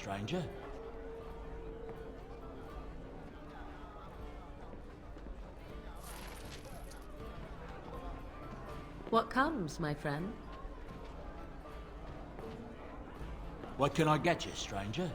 stranger? What comes, my friend? What can I get you, stranger?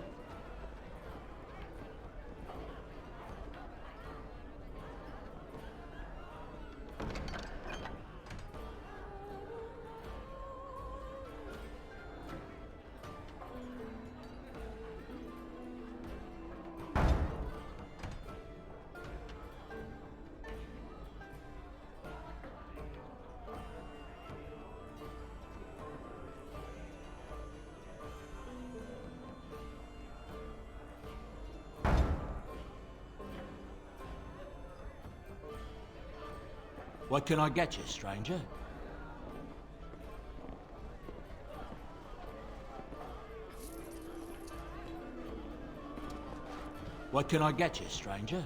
What can I get you, stranger? What can I get you, stranger?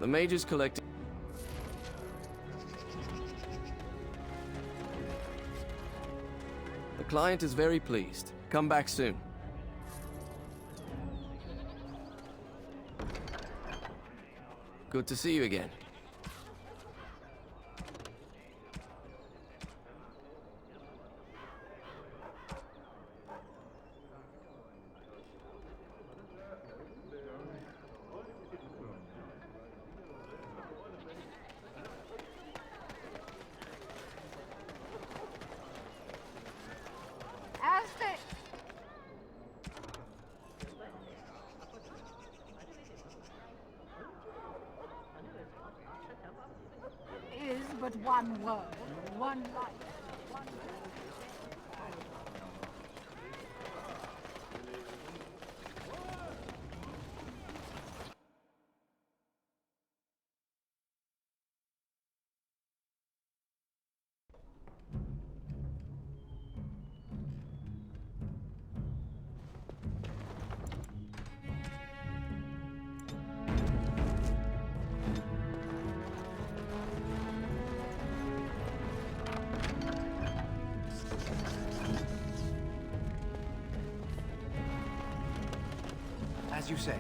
The Major's collecting. The client is very pleased. Come back soon. Good to see you again. Is but one world, one life, one... As you say.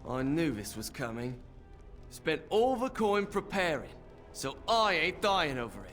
I knew this was coming. Spent all the coin preparing, so I ain't dying over it.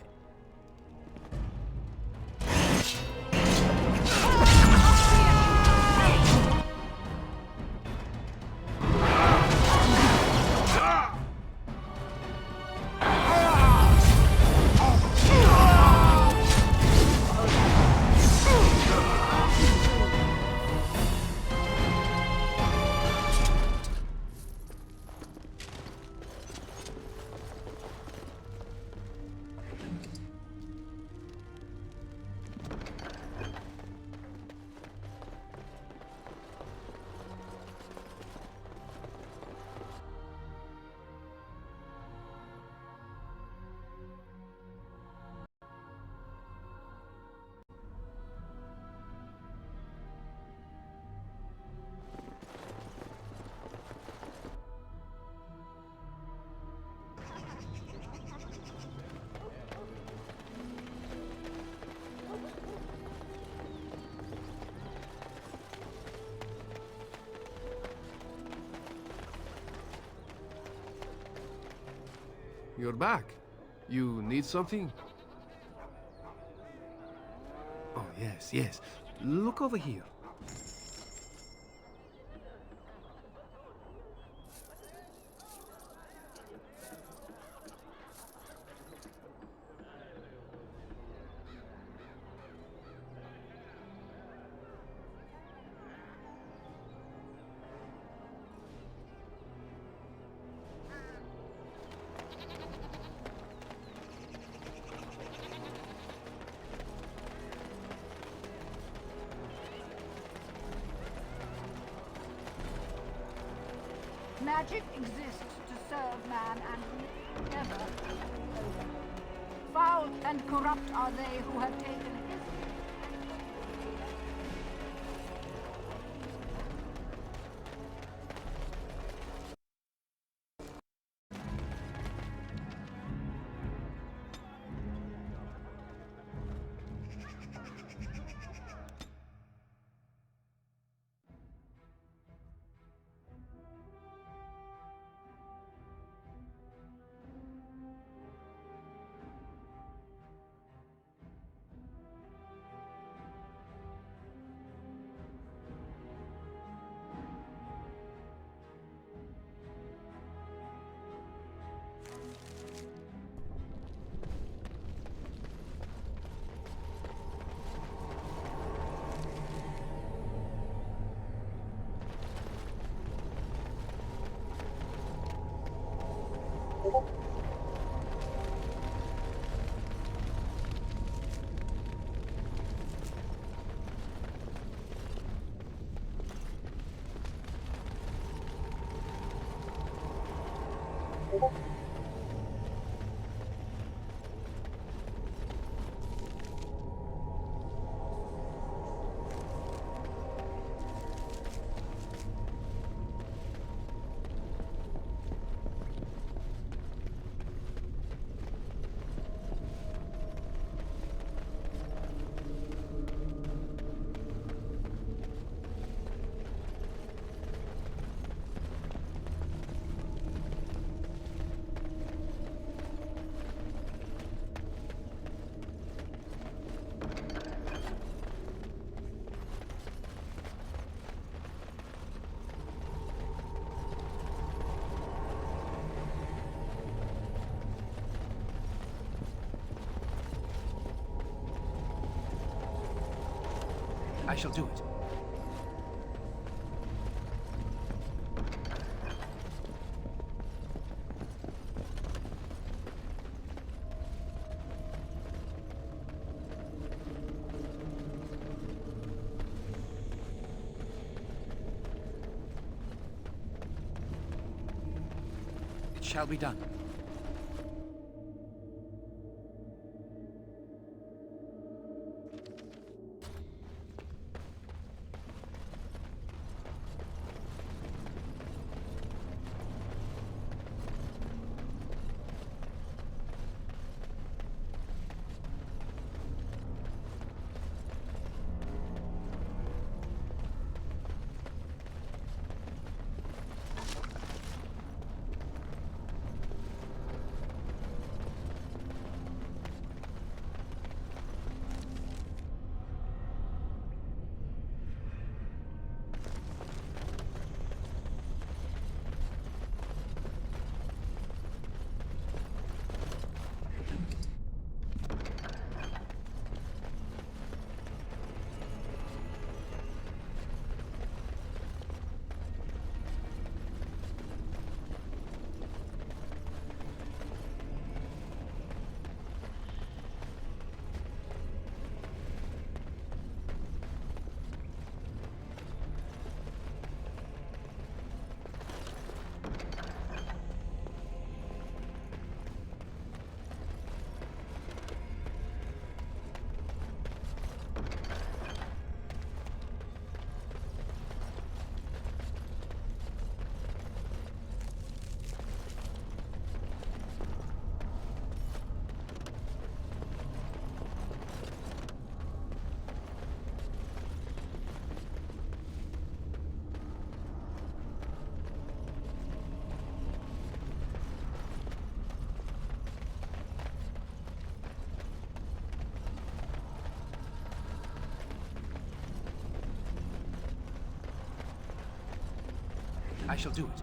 you're back. You need something? Oh, yes, yes. Look over here. Magic exists to serve man and never. Foul and corrupt are they who have taken his. I shall do it. It shall be done. I shall do it.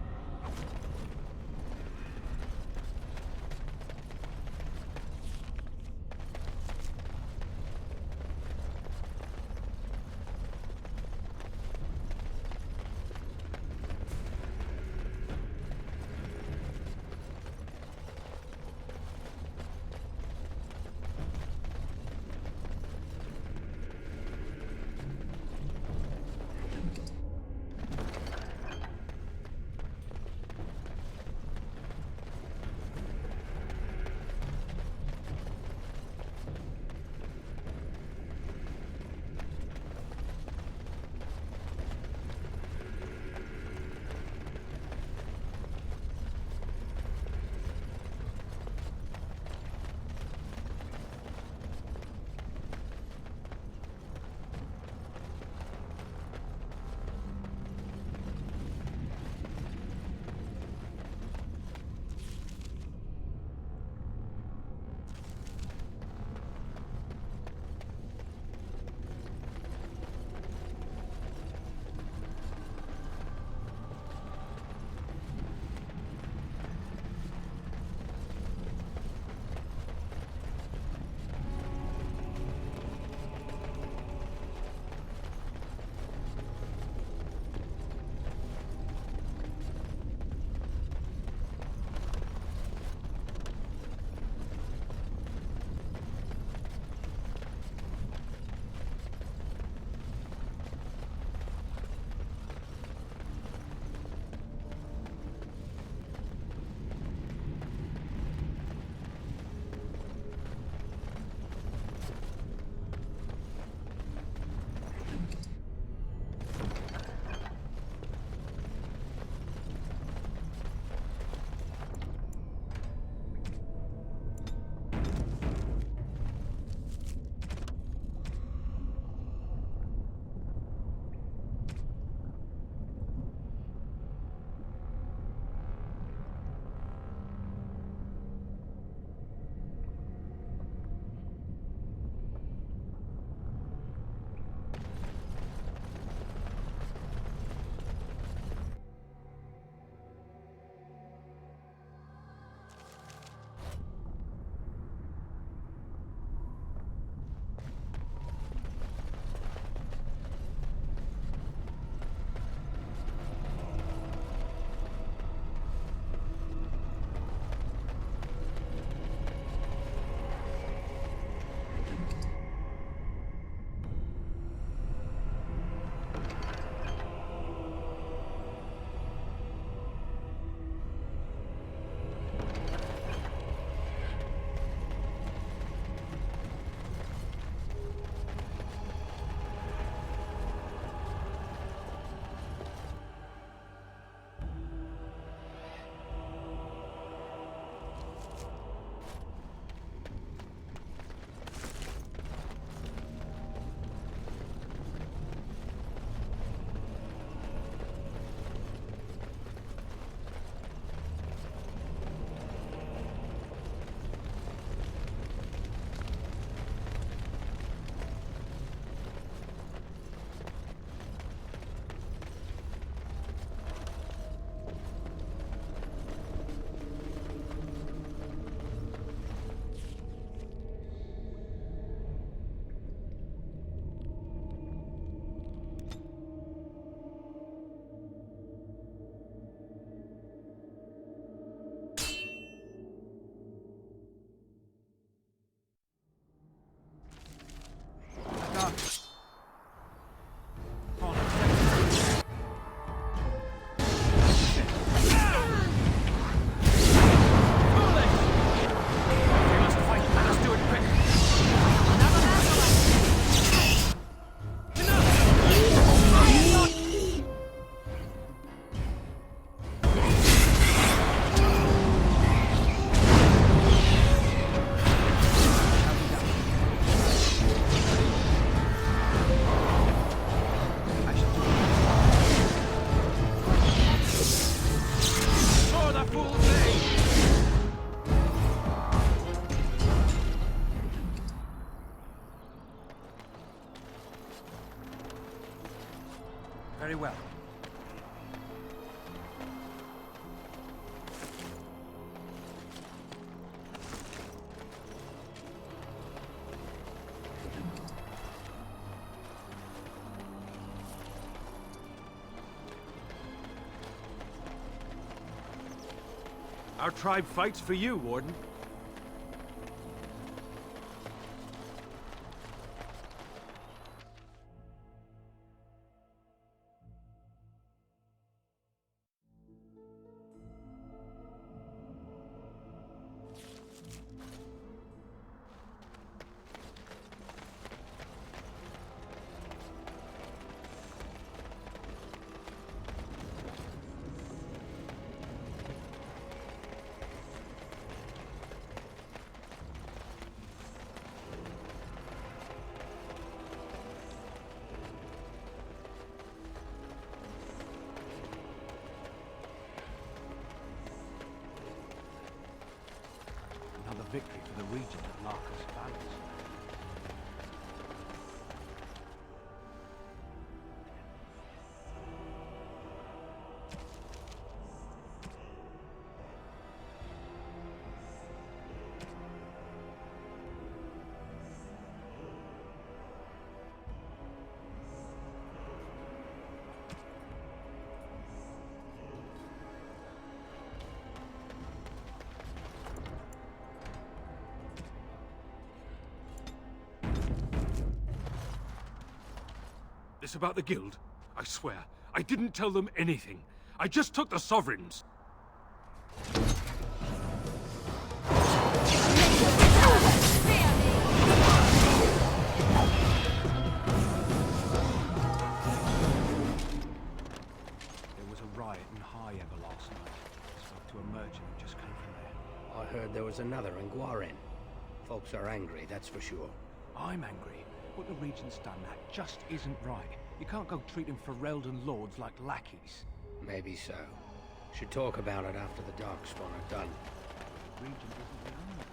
Very well. Our tribe fights for you, Warden. Another victory for the Regent at Larkus Valleys. This about the guild? I swear, I didn't tell them anything. I just took the sovereigns. There was a riot in High Ever last night. I spoke to a merchant who just came from there. I heard there was another in Guarin. Folks are angry, that's for sure. I'm angry. What the Regent's done, that just isn't right. You can't go treating Ferelden lords like lackeys. Maybe so. Should talk about it after the Darkspawn are done. The Regent isn't the only one.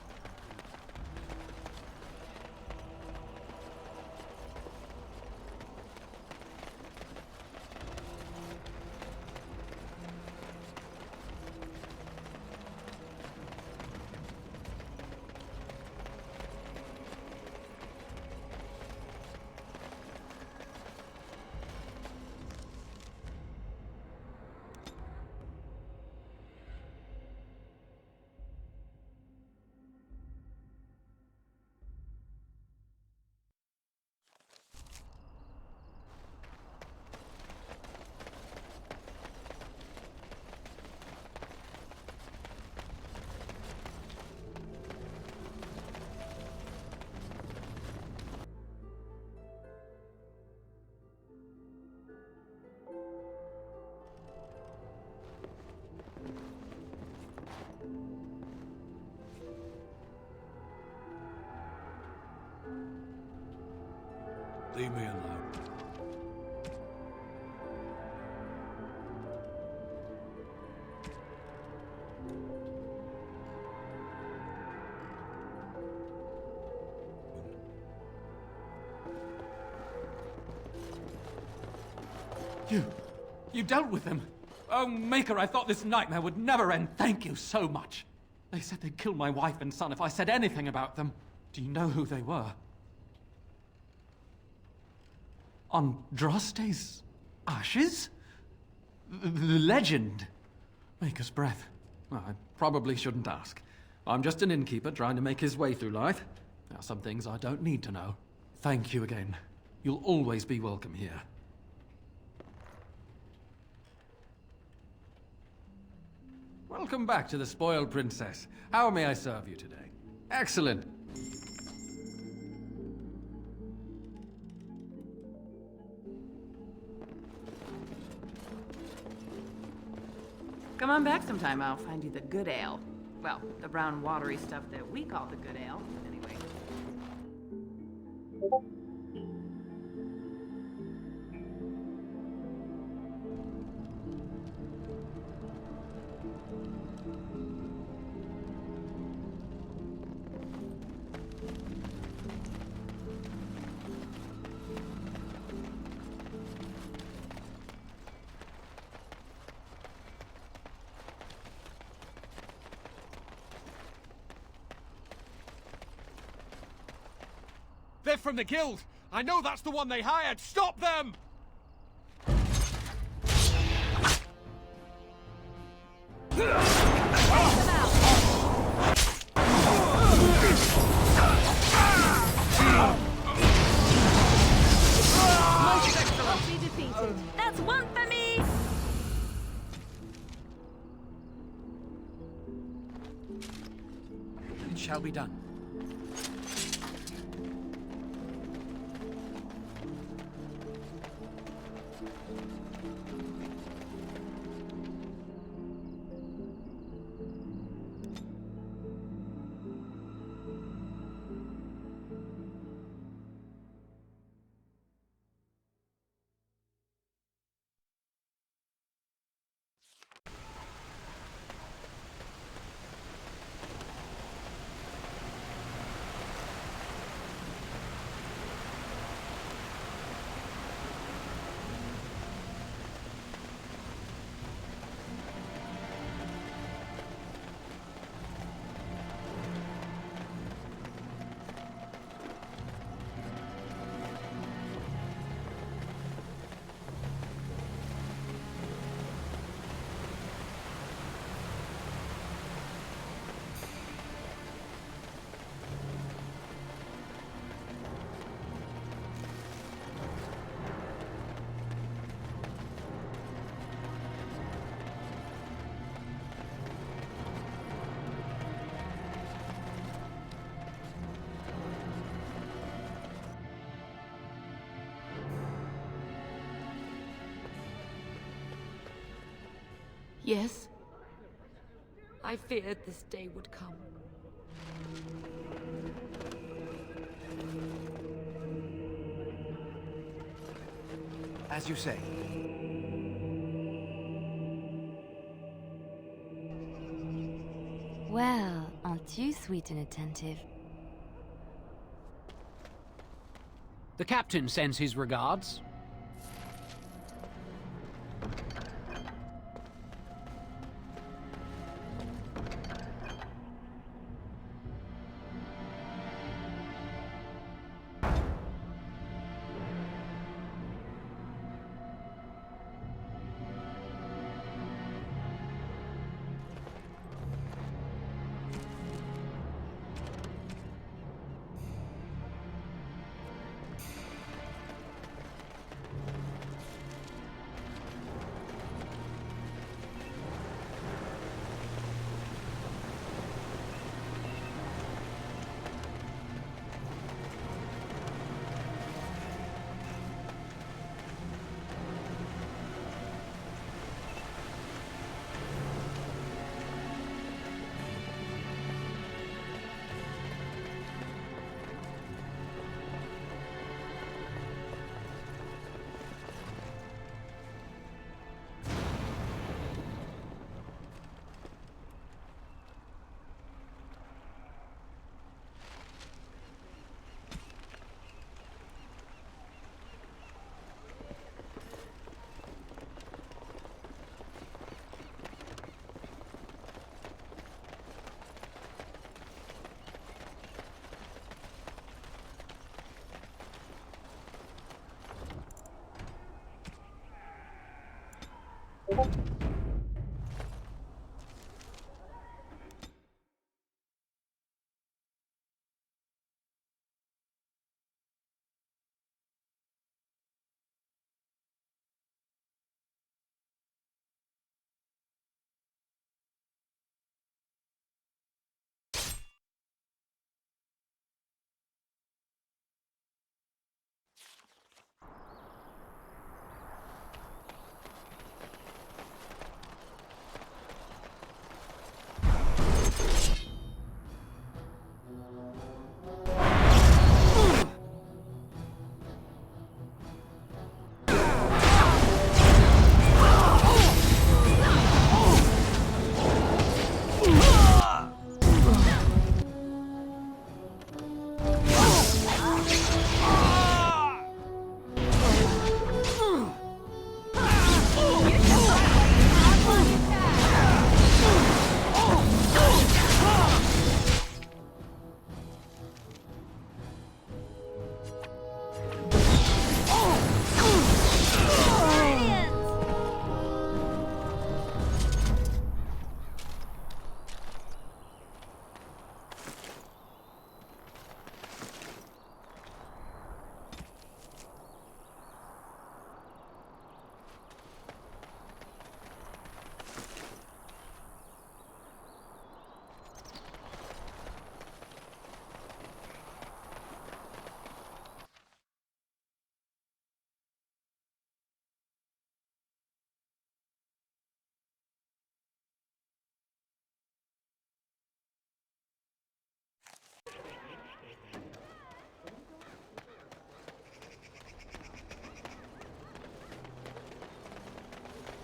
Leave me alone. You dealt with them. Oh, Maker, I thought this nightmare would never end. Thank you so much. They said they'd kill my wife and son if I said anything about them. Do you know who they were? Andraste's ashes? The legend? Maker's breath. Well, I probably shouldn't ask. I'm just an innkeeper trying to make his way through life. There are some things I don't need to know. Thank you again. You'll always be welcome here. Welcome back to the Spoiled Princess. How may I serve you today? Excellent. Come on back sometime, I'll find you the good ale. Well, the brown watery stuff that we call the good ale, anyway. They're from the guild! I know that's the one they hired! Stop them! Take them out. shall be done. Yes? I feared this day would come. As you say. Well, aren't you sweet and attentive? The captain sends his regards.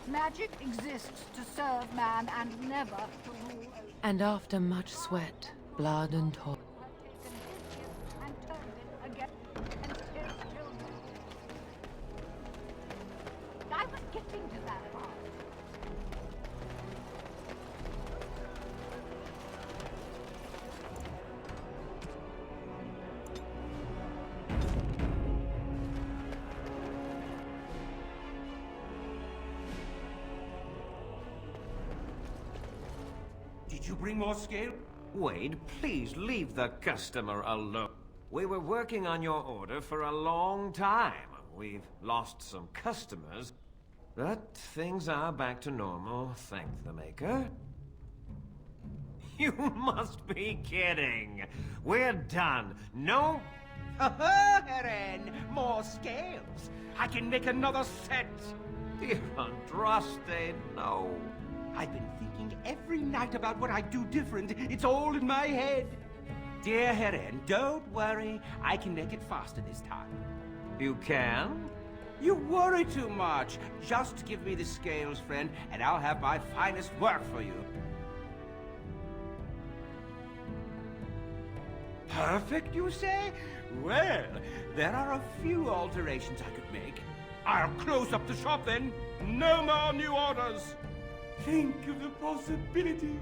Magic exists to serve man and never to rule over. And after much sweat, blood, and toil, Taken his gift and turned it against his children. I was getting to that part. Did you bring more scale? Wade, please leave the customer alone. We were working on your order for a long time. We've lost some customers, but things are back to normal, thank the Maker. You must be kidding. We're done. No... Eren! More scales! I can make another set! Dear Andraste, no. I've been thinking every night about what I'd do different. It's all in my head. Dear Eren, don't worry. I can make it faster this time. You can? You worry too much. Just give me the scales, friend, and I'll have my finest work for you. Perfect, you say? Well, there are a few alterations I could make. I'll close up the shop then. No more new orders. Think of the possibilities.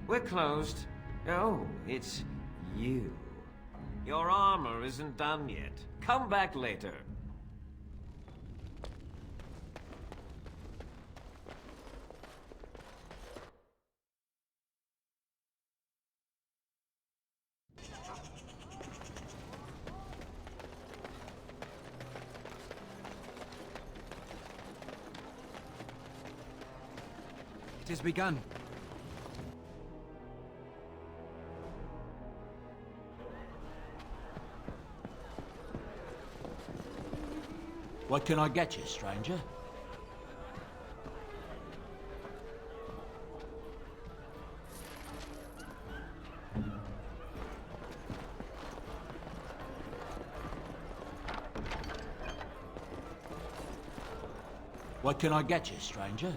We're closed. Oh, it's you. Your armor isn't done yet. Come back later. It has begun. What can I get you, stranger? What can I get you, stranger?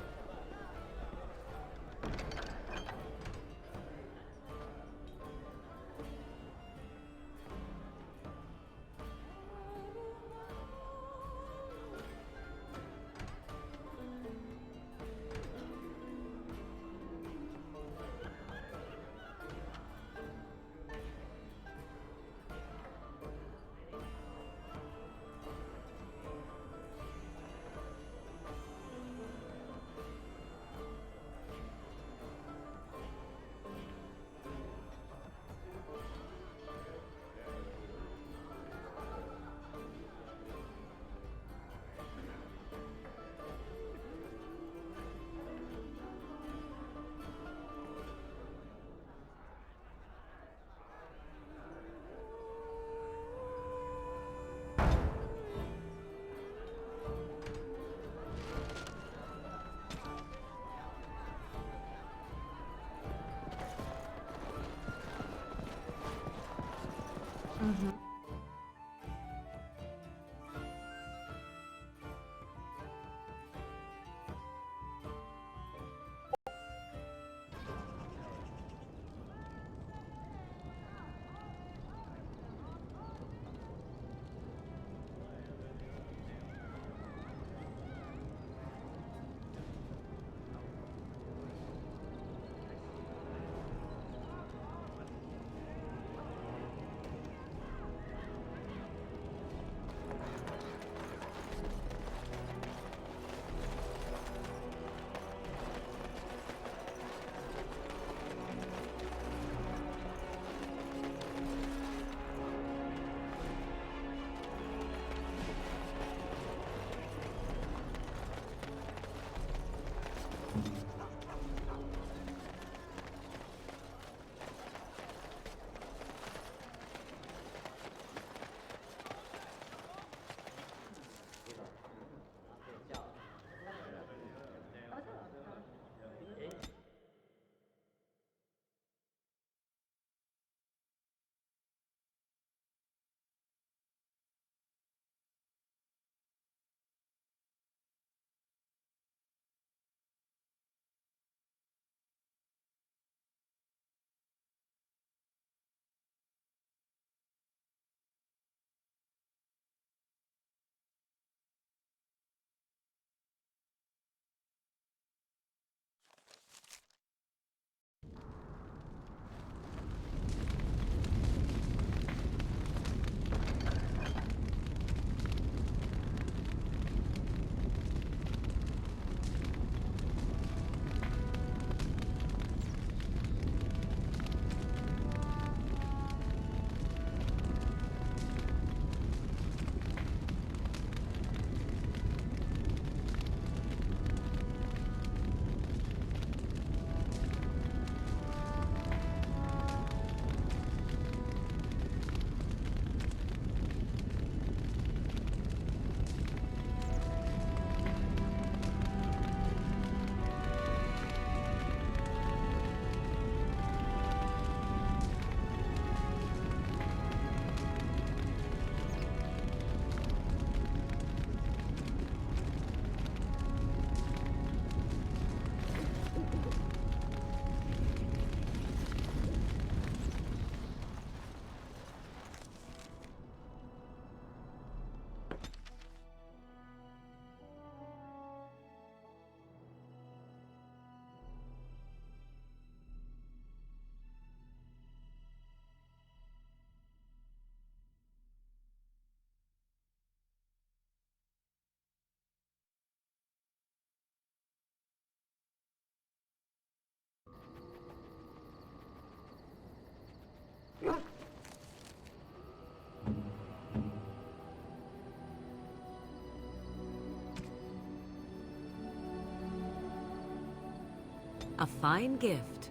A fine gift.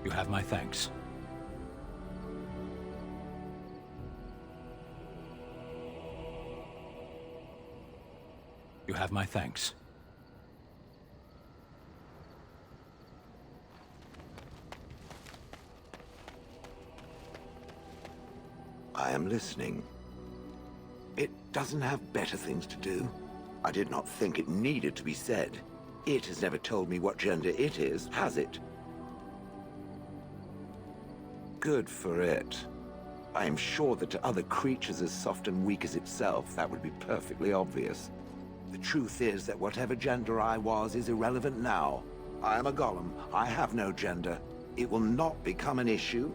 You have my thanks. You have my thanks. I am listening. It doesn't have better things to do. I did not think it needed to be said. It has never told me what gender it is, has it? Good for it. I am sure that to other creatures as soft and weak as itself, that would be perfectly obvious. The truth is that whatever gender I was is irrelevant now. I am a golem. I have no gender. It will not become an issue.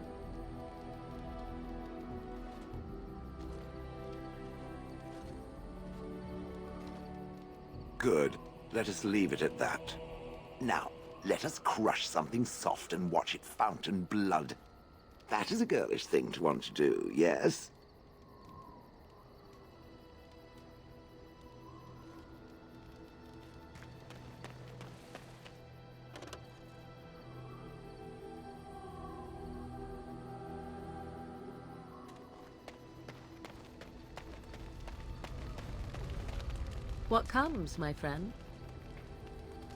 Good. Let us leave it at that. Now, let us crush something soft and watch it fountain blood. That is a girlish thing to want to do, yes? What comes, my friend?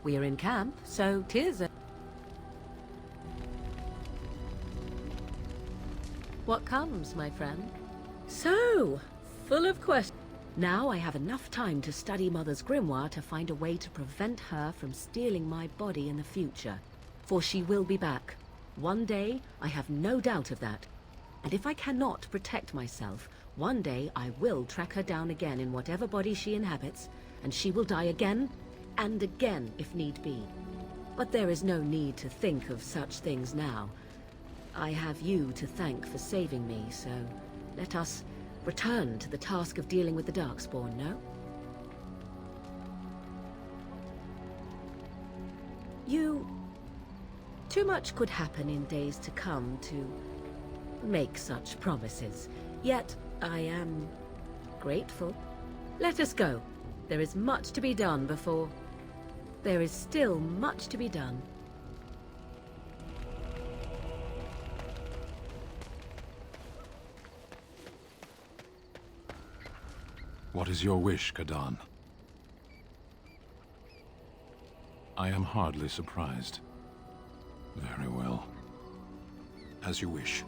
We are in camp, so 'tis a... What comes, my friend? So, full of questions. Now I have enough time to study Mother's grimoire to find a way to prevent her from stealing my body in the future. For she will be back. One day, I have no doubt of that. And if I cannot protect myself, one day I will track her down again in whatever body she inhabits, and she will die again and again if need be. But there is no need to think of such things now. I have you to thank for saving me, so let us return to the task of dealing with the Darkspawn, no? Too much could happen in days to come to make such promises. Yet, I am grateful. Let us go. There is much to be done before... There is still much to be done. What is your wish, Kadan? I am hardly surprised. Very well. As you wish.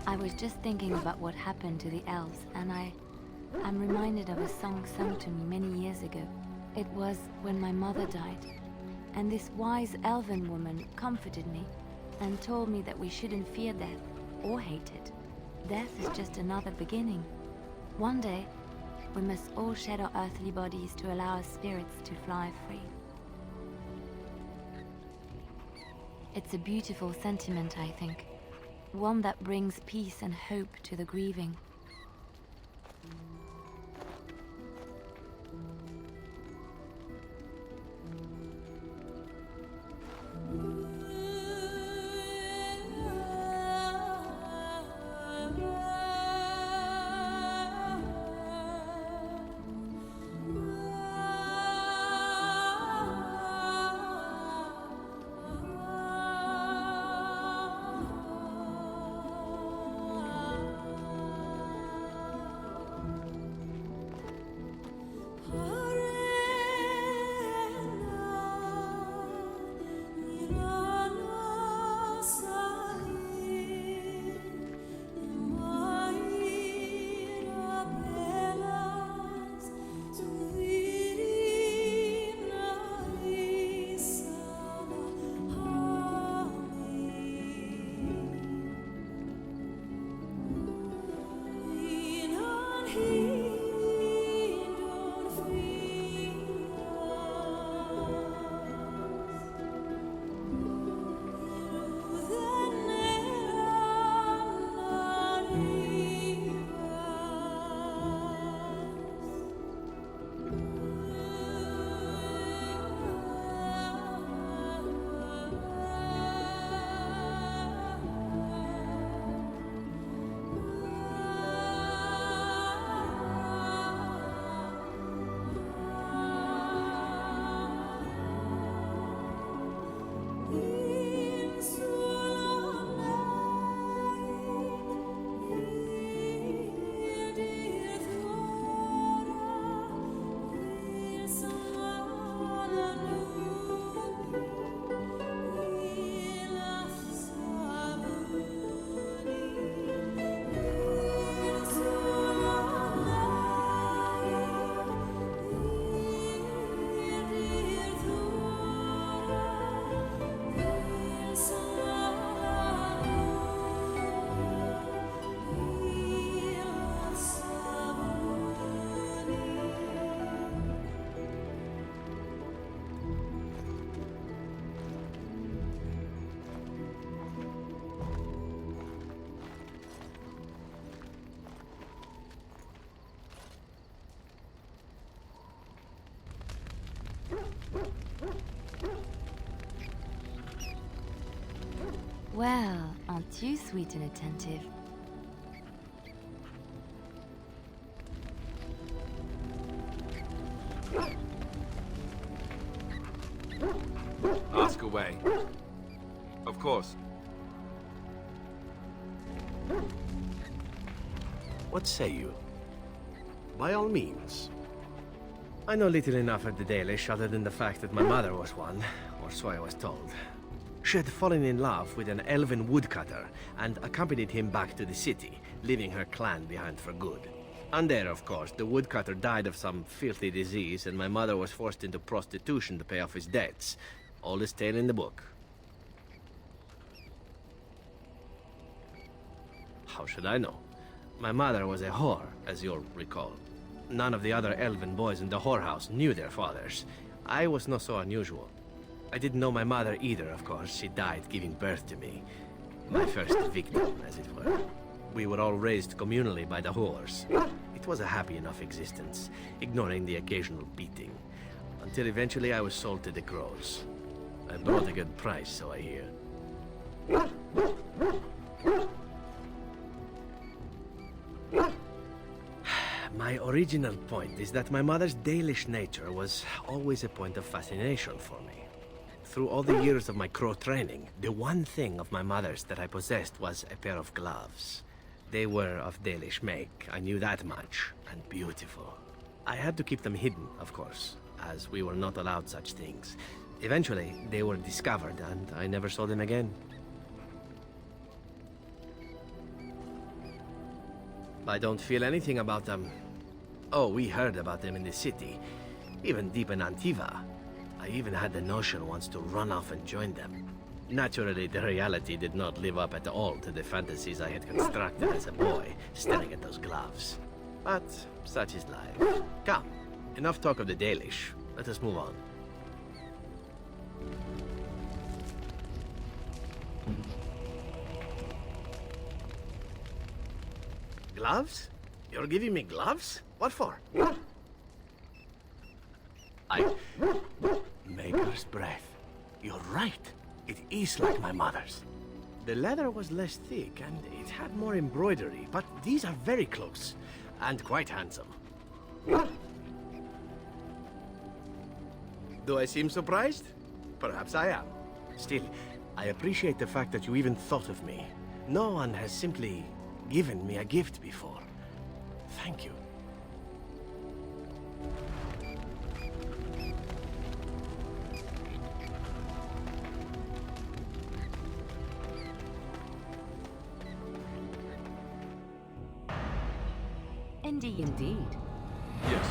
I was just thinking about what happened to the elves, and I'm reminded of a song sung to me many years ago. It was when my mother died, and this wise elven woman comforted me and told me that we shouldn't fear death or hate it. Death is just another beginning. One day, we must all shed our earthly bodies to allow our spirits to fly free. It's a beautiful sentiment, I think. One that brings peace and hope to the grieving. Well, aren't you sweet and attentive? Ask away. Of course. What say you? By all means. I know little enough of the Dalish other than the fact that my mother was one, or so I was told. She had fallen in love with an elven woodcutter and accompanied him back to the city, leaving her clan behind for good. And there, of course, the woodcutter died of some filthy disease and my mother was forced into prostitution to pay off his debts. Oldest tale in the book. How should I know? My mother was a whore, as you'll recall. None of the other elven boys in the whorehouse knew their fathers. I was not so unusual. I didn't know my mother either, of course. She died giving birth to me. My first victim, as it were. We were all raised communally by the whores. It was a happy enough existence, ignoring the occasional beating. Until eventually I was sold to the crows. I brought a good price, so I hear. My original point is that my mother's Dalish nature was always a point of fascination for me. Through all the years of my crow training, the one thing of my mother's that I possessed was a pair of gloves. They were of Dalish make, I knew that much, and beautiful. I had to keep them hidden, of course, as we were not allowed such things. Eventually, they were discovered, and I never saw them again. I don't feel anything about them. Oh, we heard about them in the city, even deep in Antiva. I even had the notion once to run off and join them. Naturally, the reality did not live up at all to the fantasies I had constructed as a boy, staring at those gloves. But such is life. Come, enough talk of the Dalish. Let us move on. Gloves? You're giving me gloves? What for? Maker's breath. You're right. It is like my mother's. The leather was less thick and it had more embroidery, but these are very close and quite handsome. Do I seem surprised? Perhaps I am. Still, I appreciate the fact that you even thought of me. No one has simply given me a gift before. Thank you. Indeed. Yes.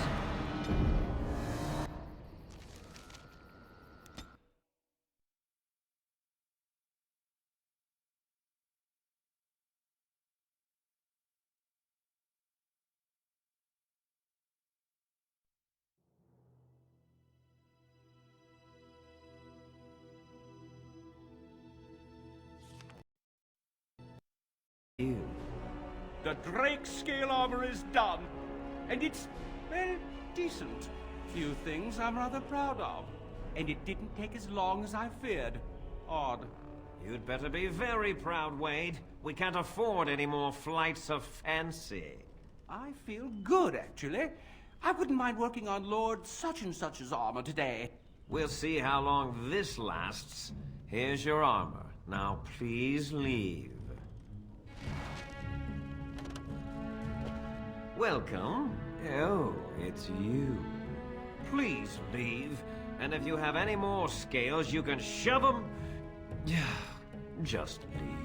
The Drake scale armor is done, and it's, well, decent. Few things I'm rather proud of. And it didn't take as long as I feared. Odd. You'd better be very proud, Wade. We can't afford any more flights of fancy. I feel good, actually. I wouldn't mind working on Lord such-and-such's armor today. We'll see how long this lasts. Here's your armor. Now please leave. Welcome. Oh, it's you. Please leave. And if you have any more scales, you can shove them. Just leave.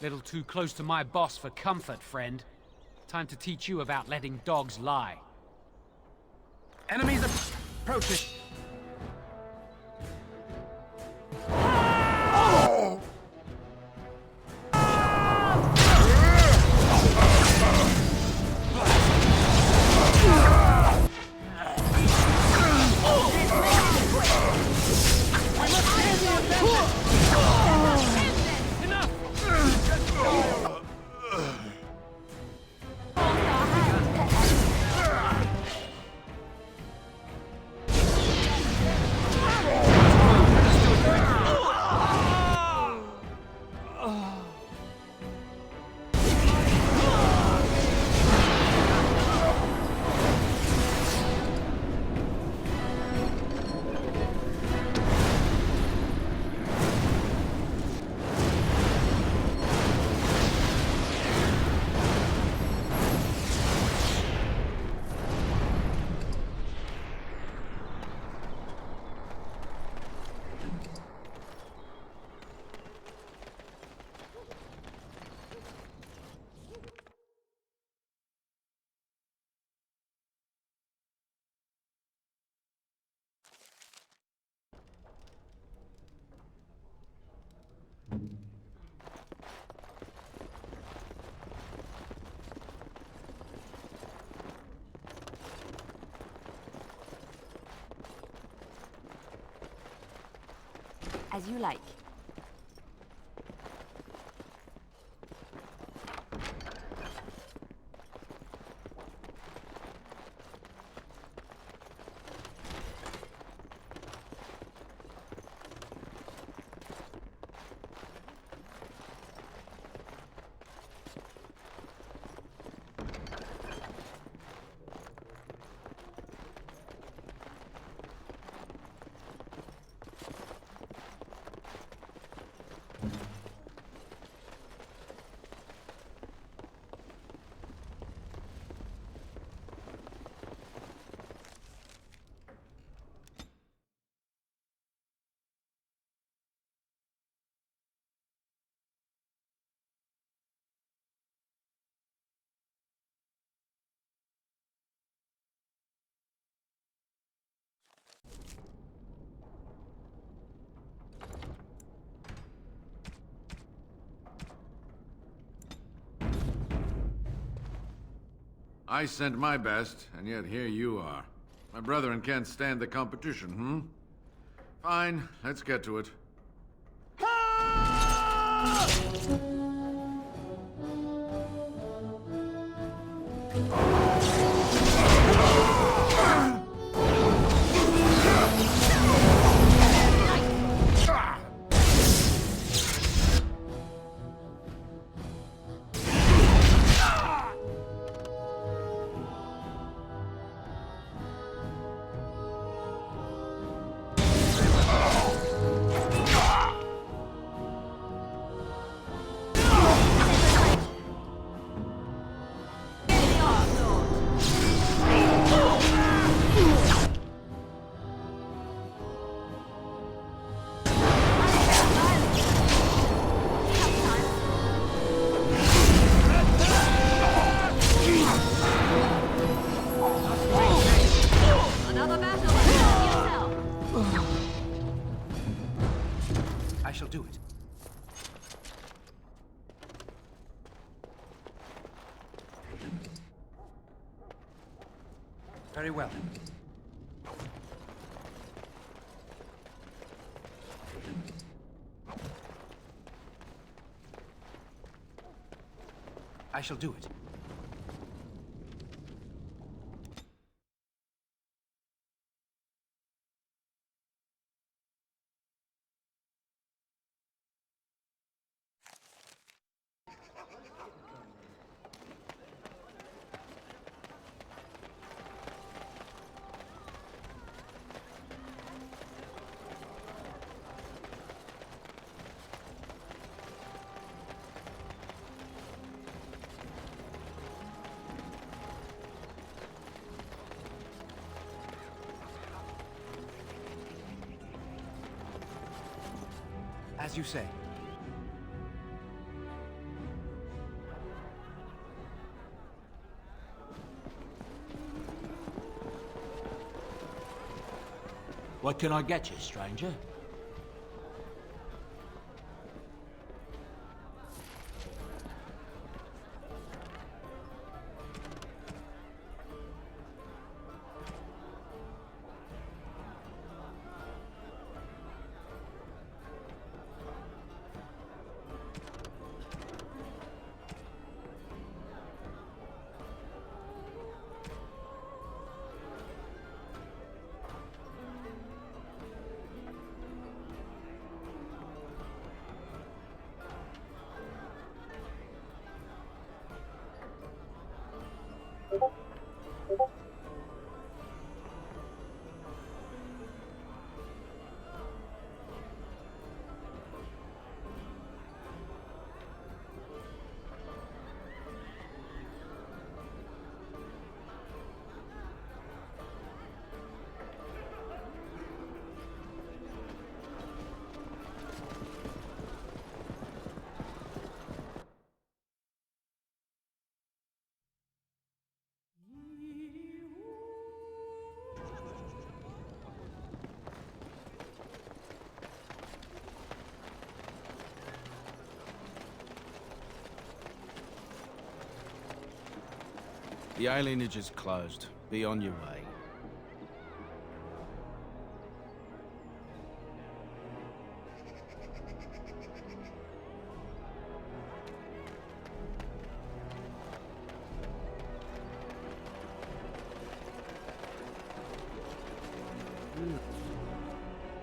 Little too close to my boss for comfort, friend. Time to teach you about letting dogs lie. Enemies approaching. As you like. I sent my best, and yet here you are. My brethren can't stand the competition, Fine, let's get to it. I shall do it. Very well. I shall do it. As you say. What can I get you, stranger? The alienage is closed. Be on your way.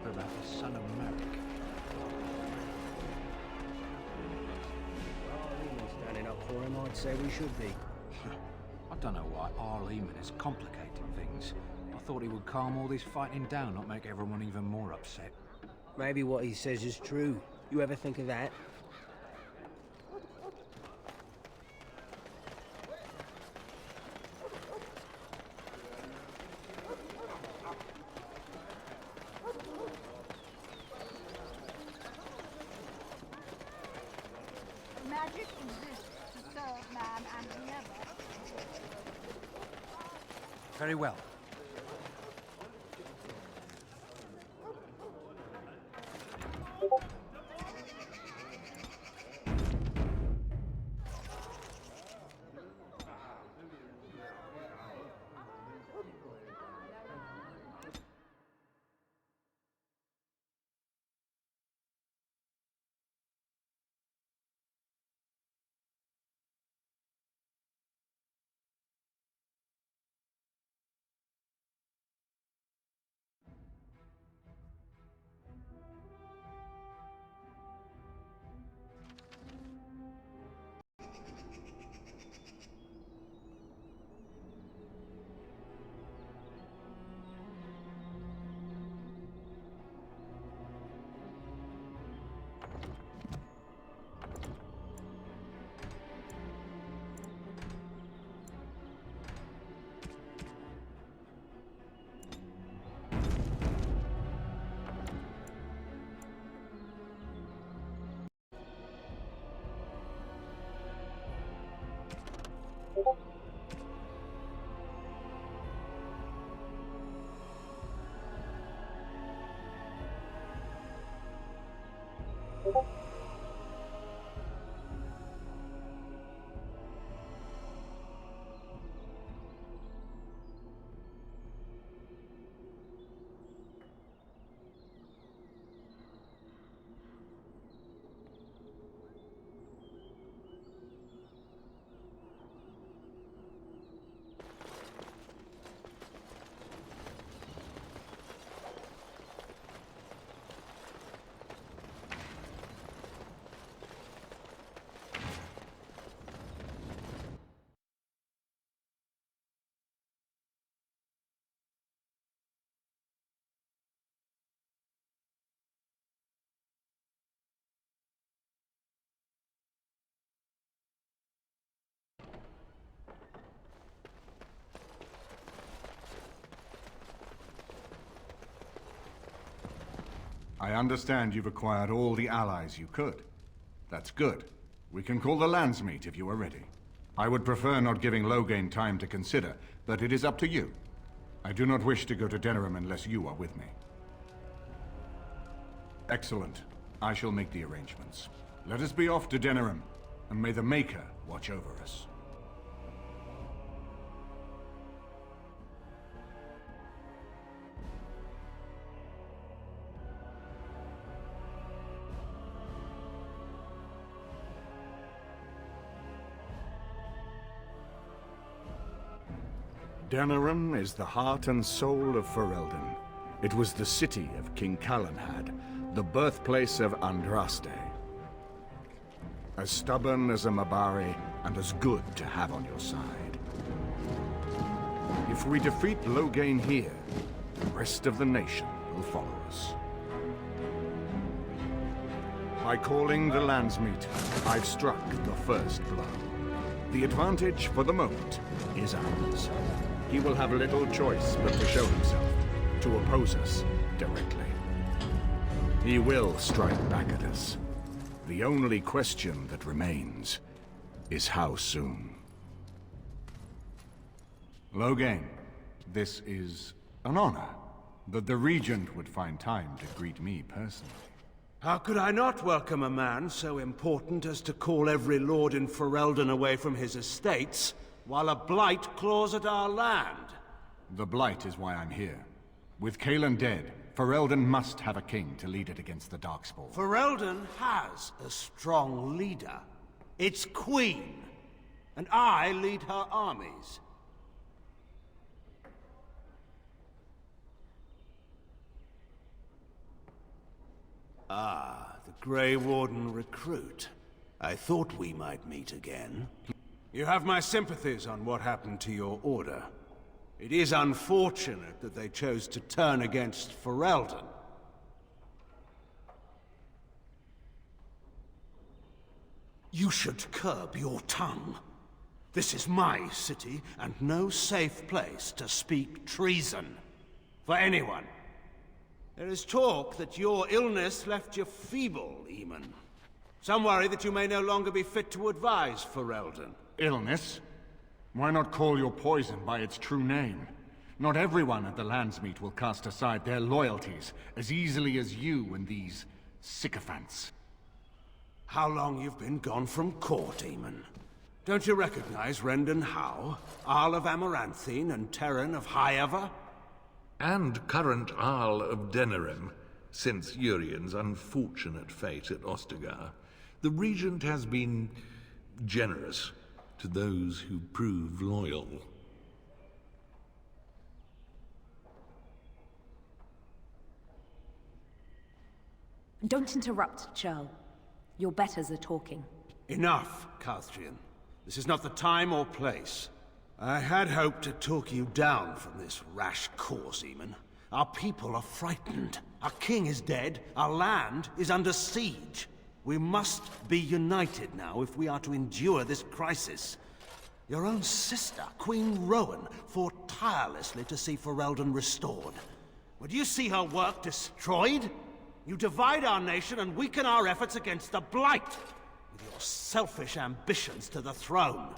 About the son of Merrick. Well, standing up for him, I'd say we should be. I don't know why Arleman is complicating things. I thought he would calm all this fighting down, not make everyone even more upset. Maybe what he says is true. You ever think of that? Magic exists to serve man and the other. Very well. I understand you've acquired all the allies you could. That's good. We can call the Landsmeet if you are ready. I would prefer not giving Loghain time to consider, but it is up to you. I do not wish to go to Denerim unless you are with me. Excellent. I shall make the arrangements. Let us be off to Denerim, and may the Maker watch over us. Denerim is the heart and soul of Ferelden. It was the city of King Calenhad, the birthplace of Andraste. As stubborn as a Mabari, and as good to have on your side. If we defeat Loghain here, the rest of the nation will follow us. By calling the Landsmeet, I've struck the first blow. The advantage, for the moment, is ours. He will have little choice but to show himself, to oppose us directly. He will strike back at us. The only question that remains is how soon. Loghain, this is an honor, that the Regent would find time to greet me personally. How could I not welcome a man so important as to call every lord in Ferelden away from his estates, while a blight claws at our land? The blight is why I'm here. With Cailan dead, Ferelden must have a king to lead it against the Darkspawn. Ferelden has a strong leader. Its queen. And I lead her armies. Ah, the Grey Warden recruit. I thought we might meet again. You have my sympathies on what happened to your order. It is unfortunate that they chose to turn against Ferelden. You should curb your tongue. This is my city, and no safe place to speak treason. For anyone. There is talk that your illness left you feeble, Eamon. Some worry that you may no longer be fit to advise Ferelden. Illness? Why not call your poison by its true name? Not everyone at the Landsmeet will cast aside their loyalties as easily as you and these sycophants. How long you've been gone from court, Eamon? Don't you recognize Rendon Howe, Arl of Amaranthine and Terran of Highever? And current Arl of Denerim, since Urien's unfortunate fate at Ostagar. The Regent has been generous to those who prove loyal. Don't interrupt, Churl. Your betters are talking. Enough, Carthrian. This is not the time or place. I had hoped to talk you down from this rash course, Eamon. Our people are frightened. Our king is dead. Our land is under siege. We must be united now if we are to endure this crisis. Your own sister, Queen Rowan, fought tirelessly to see Ferelden restored. Would you see her work destroyed? You divide our nation and weaken our efforts against the Blight, with your selfish ambitions to the throne.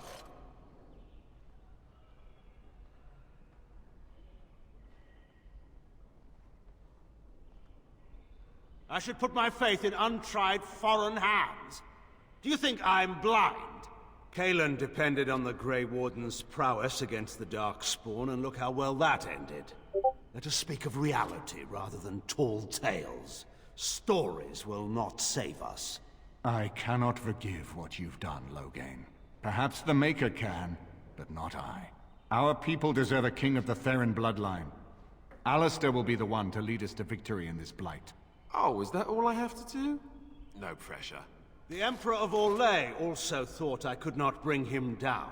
I should put my faith in untried foreign hands. Do you think I'm blind? Cailan depended on the Grey Warden's prowess against the Darkspawn, and look how well that ended. Let us speak of reality rather than tall tales. Stories will not save us. I cannot forgive what you've done, Loghain. Perhaps the Maker can, but not I. Our people deserve a king of the Theron bloodline. Alistair will be the one to lead us to victory in this blight. Oh, is that all I have to do? No pressure. The Emperor of Orlais also thought I could not bring him down.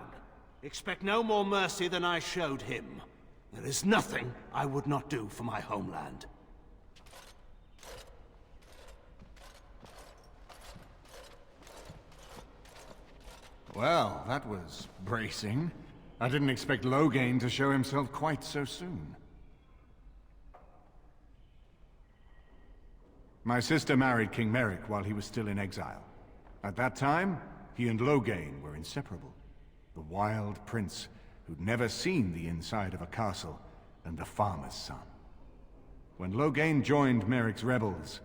Expect no more mercy than I showed him. There is nothing I would not do for my homeland. Well, that was bracing. I didn't expect Loghain to show himself quite so soon. My sister married King Merrick while he was still in exile. At that time, he and Loghain were inseparable. The wild prince who'd never seen the inside of a castle, and the farmer's son. When Loghain joined Merrick's rebels,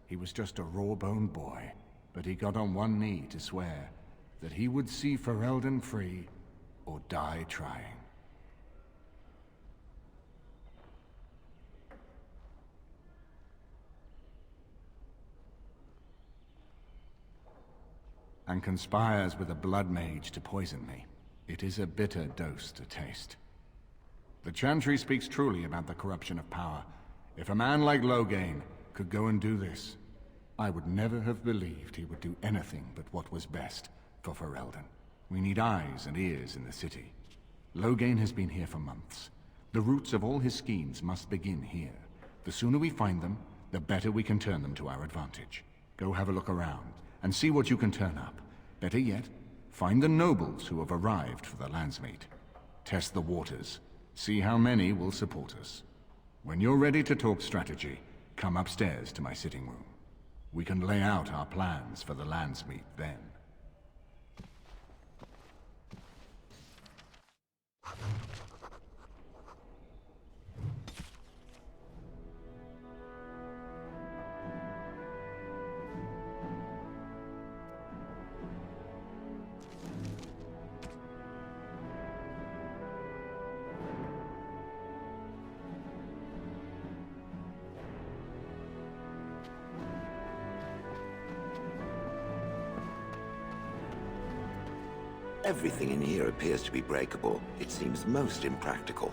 he was just a raw-boned boy, but he got on one knee to swear that he would see Ferelden free or die trying. And conspires with a blood mage to poison me. It is a bitter dose to taste. The Chantry speaks truly about the corruption of power. If a man like Loghain could go and do this, I would never have believed he would do anything but what was best for Ferelden. We need eyes and ears in the city. Loghain has been here for months. The roots of all his schemes must begin here. The sooner we find them, the better we can turn them to our advantage. Go have a look around, and see what you can turn up. Better yet, find the nobles who have arrived for the Landsmeet. Test the waters. See how many will support us. When you're ready to talk strategy, come upstairs to my sitting room. We can lay out our plans for the Landsmeet then. Everything in here appears to be breakable. It seems most impractical.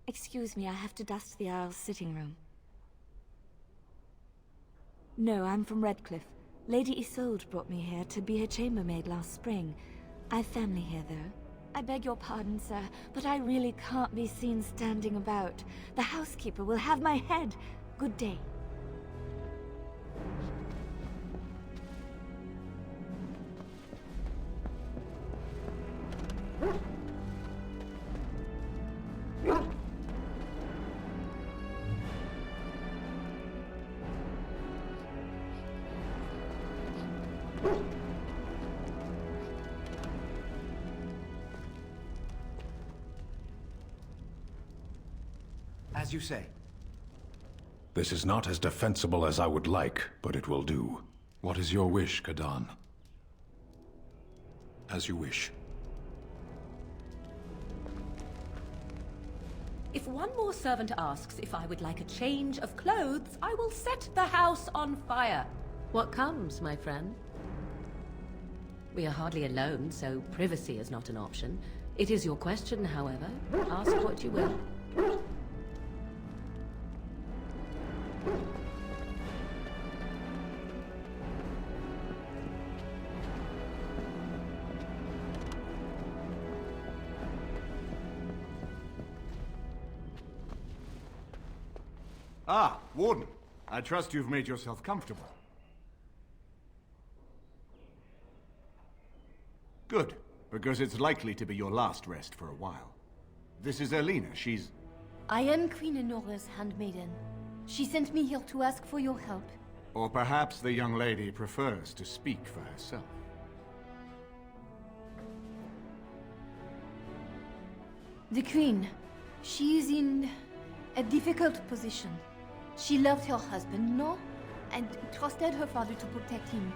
Excuse me, I have to dust the Earl's sitting room. No, I'm from Redcliffe. Lady Isolde brought me here to be her chambermaid last spring. I've family here, though. I beg your pardon, sir, but I really can't be seen standing about. The housekeeper will have my head. Good day. As you say. This is not as defensible as I would like, but it will do. What is your wish, Kadan? As you wish. If one more servant asks if I would like a change of clothes, I will set the house on fire. What comes, my friend? We are hardly alone, so privacy is not an option. It is your question, however. Ask what you will. Ah, Warden. I trust you've made yourself comfortable. Good, because it's likely to be your last rest for a while. This is Erlina. She's... I am Queen Enora's handmaiden. She sent me here to ask for your help. Or perhaps the young lady prefers to speak for herself. The Queen. She is in a difficult position. She loved her husband, no? And trusted her father to protect him.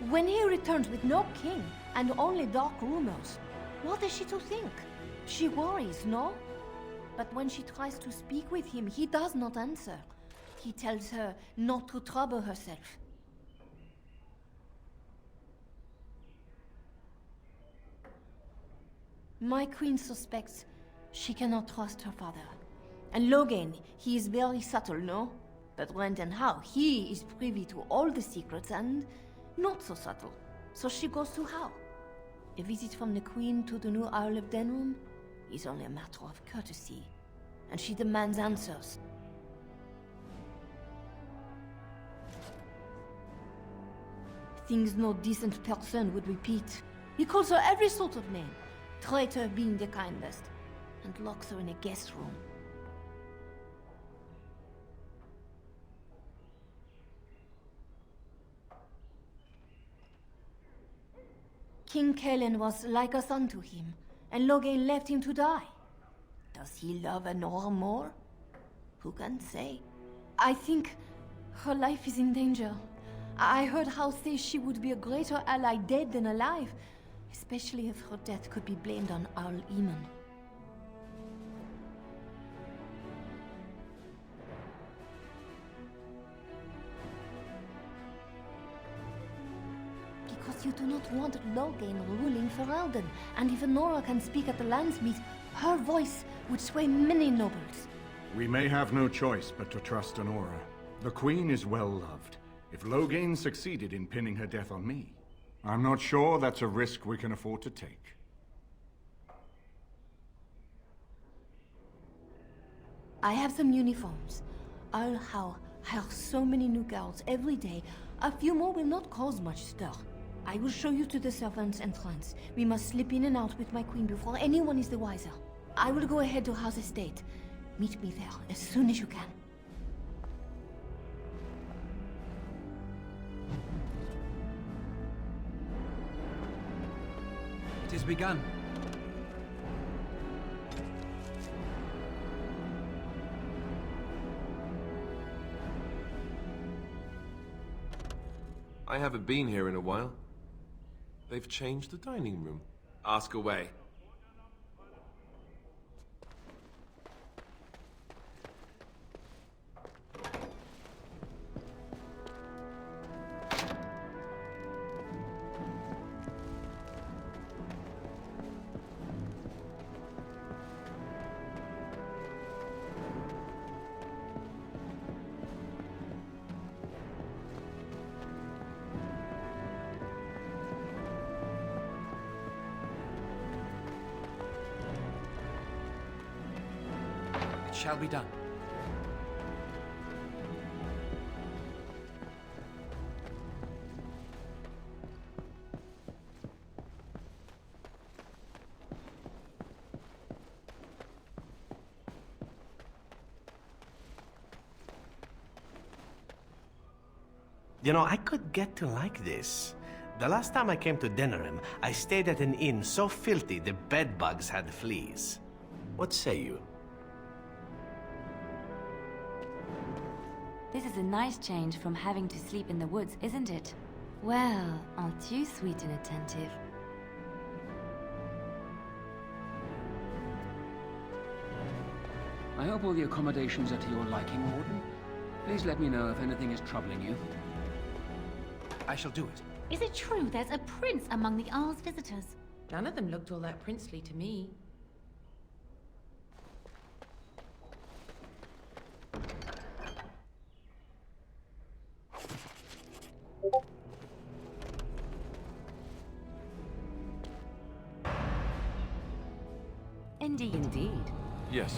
When he returns with no king and only dark rumors, what is she to think? She worries, no? But when she tries to speak with him, he does not answer. He tells her not to trouble herself. My queen suspects she cannot trust her father. And Loghain, he is very subtle, no? But when and how, he is privy to all the secrets and not so subtle. So she goes to how? A visit from the queen to the new Isle of Denrum is only a matter of courtesy. And she demands answers. Things no decent person would repeat. He calls her every sort of name, traitor being the kindest, and locks her in a guest room. King Kellen was like a son to him, and Logain left him to die. Does he love Honora more? Who can say? I think her life is in danger. I heard Hal say she would be a greater ally dead than alive, especially if her death could be blamed on Arl Eamon. Because you do not want Logain ruling Ferelden, and if Honora can speak at the Landsmeet, her voice would sway many nobles. We may have no choice but to trust Honora. The Queen is well loved. If Logain succeeded in pinning her death on me, I'm not sure that's a risk we can afford to take. I have some uniforms. I'll hire so many new girls every day. A few more will not cause much stir. I will show you to the servants' entrance. We must slip in and out with my queen before anyone is the wiser. I will go ahead to House Estate. Meet me there as soon as you can. It has begun. I haven't been here in a while. They've changed the dining room. Ask away. Shall be done. You know, I could get to like this. The last time I came to Denerim, I stayed at an inn so filthy the bedbugs had fleas. What say you? This is a nice change from having to sleep in the woods, isn't it? Well, aren't you sweet and attentive? I hope all the accommodations are to your liking, Warden. Please let me know if anything is troubling you. I shall do it. Is it true there's a prince among the Arl's visitors? None of them looked all that princely to me. Indeed. Indeed. Yes.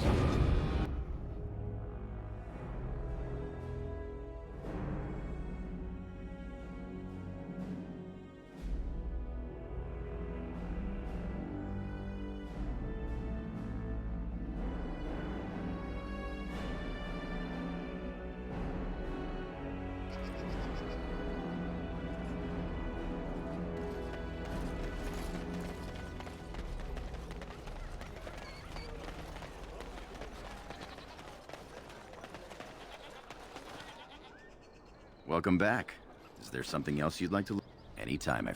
Welcome back. Is there something else you'd like to look? Anytime.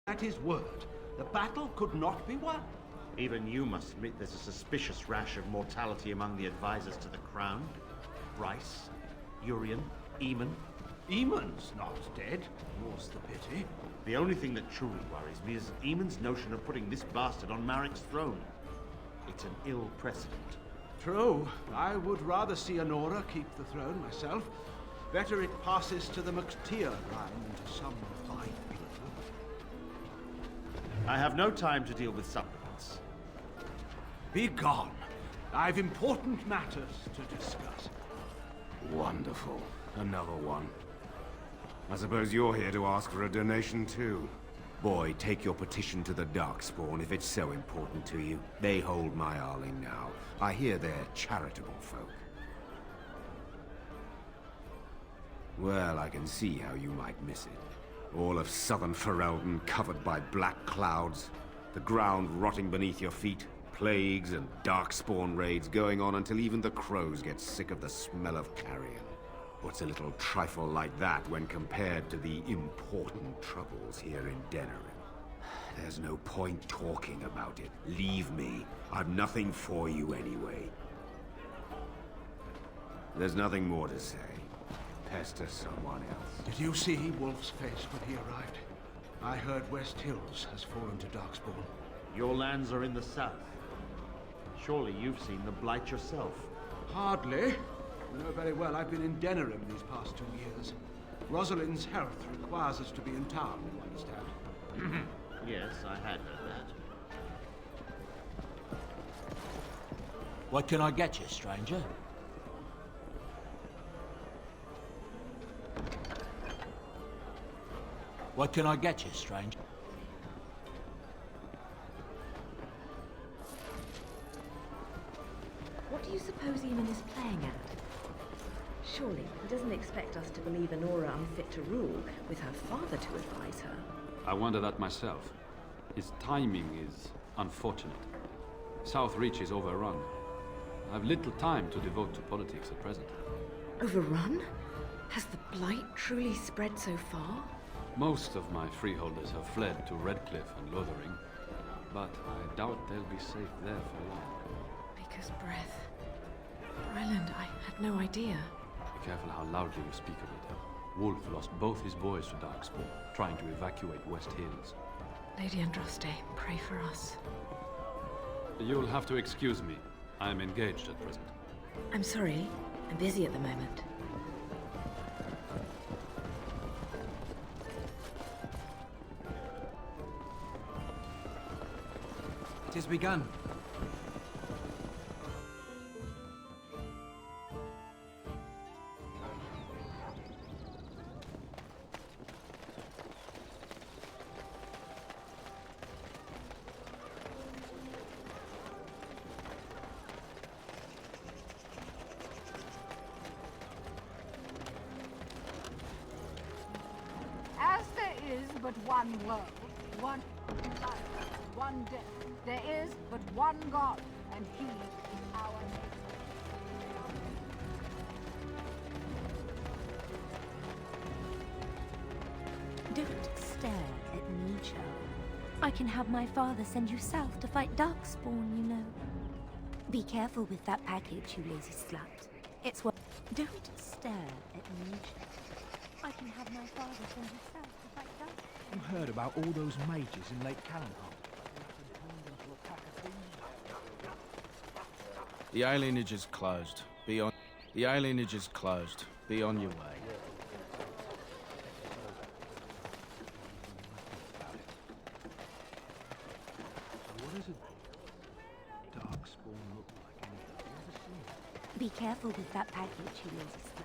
At his word, the battle could not be won. Even you must admit there's a suspicious rash of mortality among the advisors to the crown. Bryce, Urien, Eamon. Eamon's not dead. More's the pity. The only thing that truly worries me is Eamon's notion of putting this bastard on Marek's throne. It it's an ill precedent. True. I would rather see Honora keep the throne myself. Better it passes to the McTeer line than to some fine people. I have no time to deal with supplicants. Be gone. I've important matters to discuss. Wonderful. Another one. I suppose you're here to ask for a donation too. Boy, take your petition to the Darkspawn if it's so important to you. They hold my Arling now. I hear they're charitable folk. Well, I can see how you might miss it. All of southern Ferelden covered by black clouds, the ground rotting beneath your feet, plagues and Darkspawn raids going on until even the crows get sick of the smell of carrion. What's a little trifle like that when compared to the important troubles here in Denerim? There's no point talking about it. Leave me. I've nothing for you anyway. There's nothing more to say. Pester someone else. Did you see Wolf's face when he arrived? I heard West Hills has fallen to Darkspawn. Your lands are in the south. Surely you've seen the Blight yourself. Hardly. You know very well I've been in Denerim these past 2 years. Rosalind's health requires us to be in town, you understand? Yes, I had heard that. What can I get you, stranger? What can I get you, stranger? What do you suppose Eamon is playing at? Surely he doesn't expect us to believe Honora unfit to rule, with her father to advise her. I wonder that myself. His timing is unfortunate. Southreach is overrun. I have little time to devote to politics at present. Overrun? Has the Blight truly spread so far? Most of my freeholders have fled to Redcliffe and Lothering, but I doubt they'll be safe there for long. Baker's breath. Ryland, I had no idea. Be careful how loudly you speak of it. Wolf lost both his boys to Darkspawn, trying to evacuate West Hills. Lady Andraste, pray for us. You'll have to excuse me. I am engaged at present. I'm sorry. I'm busy at the moment. It has begun. As there is but one world, one life, one death, there is but one God, and He is our Don't stare at me, Joe. I can have my father send you south to fight Darkspawn, you know. Be careful with that package, you lazy slut. It's what... Don't stare at me, Joe. I can have my father send you south to fight Darkspawn. You heard about all those mages in Lake Callanham? The alienage is closed. Be on. The alienage is closed. Be on your way. What does a Darkspawn look like? Have you ever seen it? Be careful with that package, you lazy slut.